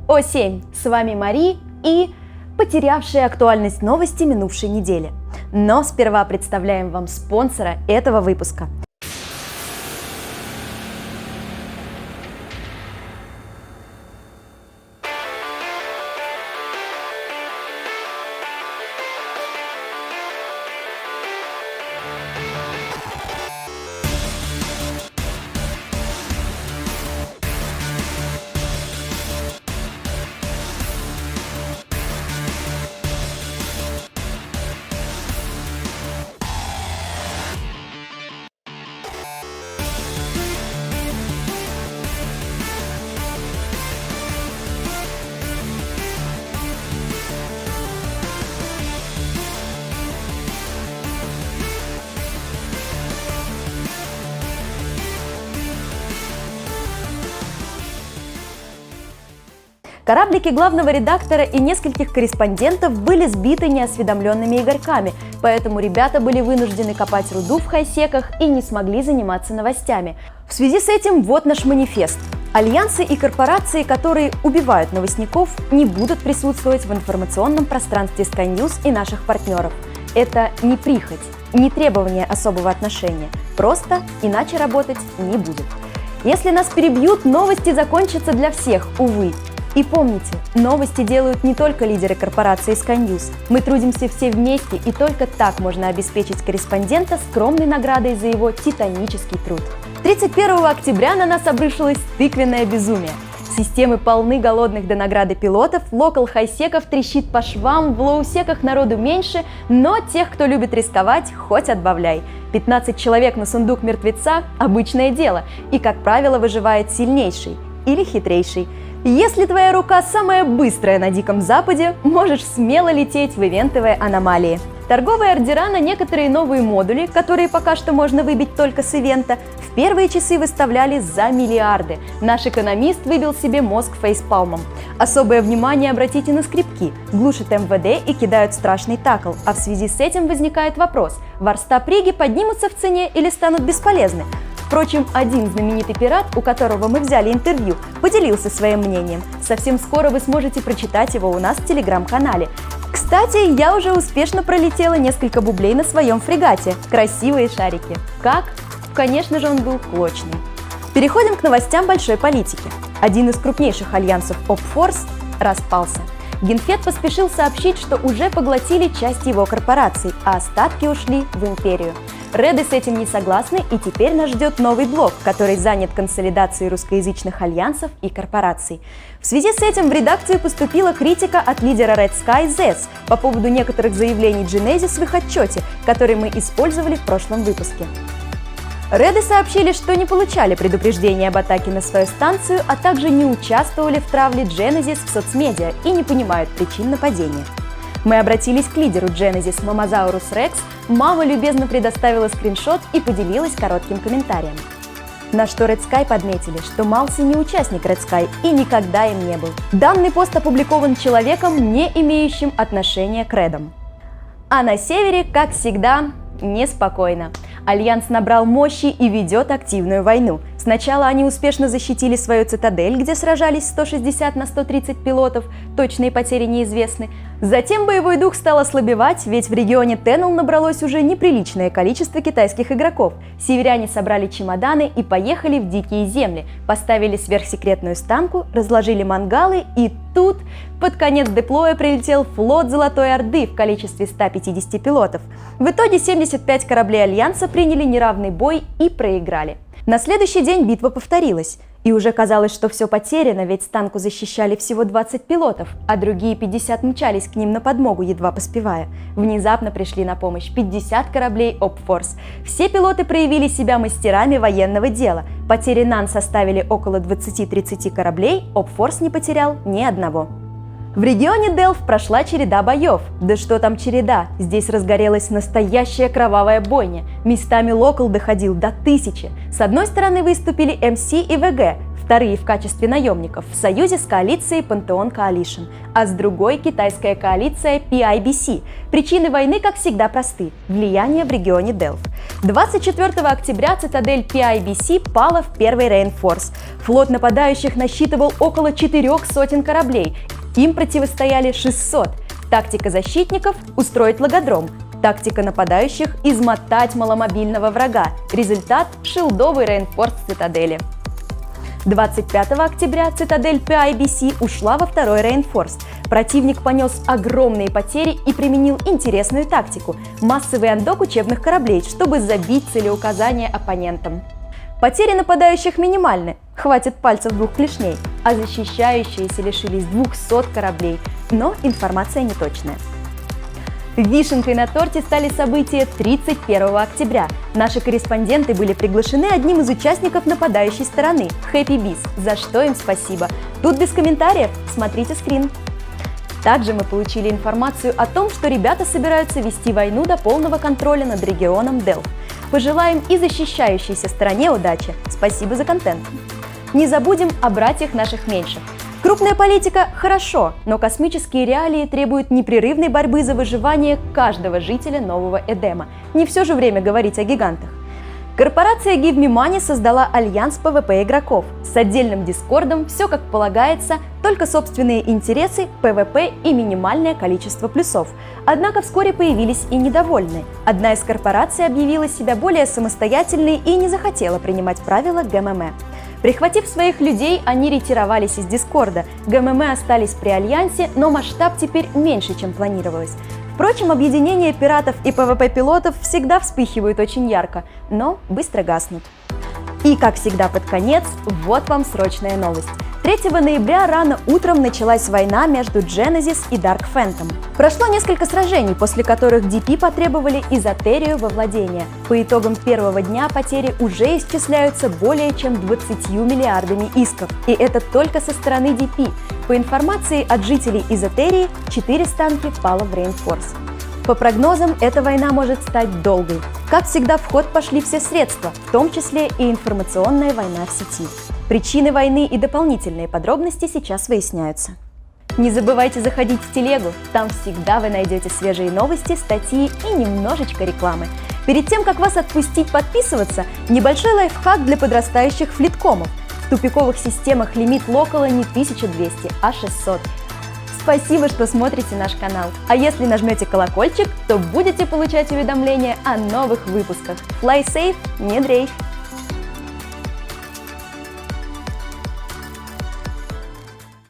О7, с вами Мари и потерявшие актуальность новости минувшей недели. Но сперва представляем вам спонсора этого выпуска. Кораблики главного редактора и нескольких корреспондентов были сбиты неосведомленными игорьками, поэтому ребята были вынуждены копать руду в хайсеках и не смогли заниматься новостями. В связи с этим вот наш манифест. Альянсы и корпорации, которые убивают новостников, не будут присутствовать в информационном пространстве Sky News и наших партнеров. Это не прихоть, не требование особого отношения, просто иначе работать не будет. Если нас перебьют, новости закончатся для всех, увы. И помните, новости делают не только лидеры корпорации Sky News. Мы трудимся все вместе, и только так можно обеспечить корреспондента скромной наградой за его титанический труд. 31 октября на нас обрушилось тыквенное безумие. Системы полны голодных до награды пилотов, локал хайсеков трещит по швам, в лоусеках народу меньше, но тех, кто любит рисковать, хоть отбавляй. 15 человек на сундук мертвеца – обычное дело, и, как правило, выживает сильнейший или хитрейший. Если твоя рука самая быстрая на Диком Западе, можешь смело лететь в ивентовые аномалии. Торговые ордера на некоторые новые модули, которые пока что можно выбить только с ивента, в первые часы выставляли за миллиарды. Наш экономист выбил себе мозг фейспалмом. Особое внимание обратите на скрипки. Глушат МВД и кидают страшный такл. А в связи с этим возникает вопрос: варстап-риги поднимутся в цене или станут бесполезны? Впрочем, один знаменитый пират, у которого мы взяли интервью, поделился своим мнением. Совсем скоро вы сможете прочитать его у нас в телеграм-канале. Кстати, я уже успешно пролетела несколько бублей на своем фрегате. Красивые шарики. Как? Конечно же, он был клочный. Переходим к новостям большой политики. Один из крупнейших альянсов OpForce распался. Генфед поспешил сообщить, что уже поглотили часть его корпораций, а остатки ушли в империю. Реды с этим не согласны, и теперь нас ждет новый блок, который занят консолидацией русскоязычных альянсов и корпораций. В связи с этим в редакцию поступила критика от лидера Red Sky Zs по поводу некоторых заявлений Genesis в их отчете, который мы использовали в прошлом выпуске. Реды сообщили, что не получали предупреждения об атаке на свою станцию, а также не участвовали в травле Genesis в соцмедиа и не понимают причин нападения. Мы обратились к лидеру Genesis Мамазаурус Рекс, мама любезно предоставила скриншот и поделилась коротким комментарием. На что Red Sky подметили, что Малси не участник Red Sky и никогда им не был. Данный пост опубликован человеком, не имеющим отношения к Редам. А на севере, как всегда, неспокойно. Альянс набрал мощи и ведет активную войну. Сначала они успешно защитили свою цитадель, где сражались 160 на 130 пилотов, точные потери неизвестны. Затем боевой дух стал ослабевать, ведь в регионе Теннел набралось уже неприличное количество китайских игроков. Северяне собрали чемоданы и поехали в дикие земли, поставили сверхсекретную станку, разложили мангалы, и тут под конец деплоя прилетел флот Золотой Орды в количестве 150 пилотов. В итоге 75 кораблей Альянса приняли неравный бой и проиграли. На следующий день битва повторилась, и уже казалось, что все потеряно, ведь станку защищали всего 20 пилотов, а другие 50 мчались к ним на подмогу, едва поспевая. Внезапно пришли на помощь 50 кораблей OpForce. Все пилоты проявили себя мастерами военного дела. Потери НАН составили около 20-30 кораблей, OpForce не потерял ни одного. В регионе Делф прошла череда боев. Да что там череда, здесь разгорелась настоящая кровавая бойня. Местами локал доходил до 1000. С одной стороны выступили МС и ВГ. В вторые в качестве наемников в союзе с коалицией Pantheon Coalition, а с другой китайская коалиция PIBC. Причины войны, как всегда, просты – влияние в регионе Delph. 24 октября цитадель PIBC пала в первый Рейнфорс. Флот нападающих насчитывал около 400 кораблей, им противостояли 600. Тактика защитников – устроить логодром. Тактика нападающих – измотать маломобильного врага. Результат – шилдовый Рейнфорс цитадели. 25 октября цитадель PIBC ушла во второй Рейнфорс. Противник понес огромные потери и применил интересную тактику – массовый андок учебных кораблей, чтобы забить целеуказания оппонентам. Потери нападающих минимальны, хватит пальцев двух клешней, а защищающиеся лишились 200 кораблей, но информация неточная. Вишенкой на торте стали события 31 октября. Наши корреспонденты были приглашены одним из участников нападающей стороны – Happy Bees, за что им спасибо. Тут без комментариев, смотрите скрин. Также мы получили информацию о том, что ребята собираются вести войну до полного контроля над регионом Delph. Пожелаем и защищающейся стороне удачи. Спасибо за контент. Не забудем о братьях наших меньших. Крупная политика – хорошо, но космические реалии требуют непрерывной борьбы за выживание каждого жителя Нового Эдема. Не все же время говорить о гигантах. Корпорация Give Me Money создала альянс PvP игроков. С отдельным дискордом, все как полагается, только собственные интересы, PvP и минимальное количество плюсов. Однако вскоре появились и недовольные. Одна из корпораций объявила себя более самостоятельной и не захотела принимать правила ГММ. Прихватив своих людей, они ретировались из Дискорда. ГММ остались при Альянсе, но масштаб теперь меньше, чем планировалось. Впрочем, объединения пиратов и PvP-пилотов всегда вспыхивают очень ярко, но быстро гаснут. И, как всегда под конец, вот вам срочная новость. 3 ноября рано утром началась война между Genesis и Dark Phantom. Прошло несколько сражений, после которых DP потребовали Эзотерию во владение. По итогам первого дня потери уже исчисляются более чем 20 миллиардами исков. И это только со стороны DP. По информации от жителей Эзотерии, 4 станки пало в Рейнфорс. По прогнозам, эта война может стать долгой. Как всегда, в ход пошли все средства, в том числе и информационная война в сети. Причины войны и дополнительные подробности сейчас выясняются. Не забывайте заходить в телегу, там всегда вы найдете свежие новости, статьи и немножечко рекламы. Перед тем, как вас отпустить подписываться, небольшой лайфхак для подрастающих флиткомов. В тупиковых системах лимит локала не 1200, а 600. Спасибо, что смотрите наш канал. А если нажмете колокольчик, то будете получать уведомления о новых выпусках. Fly safe, не дрейф!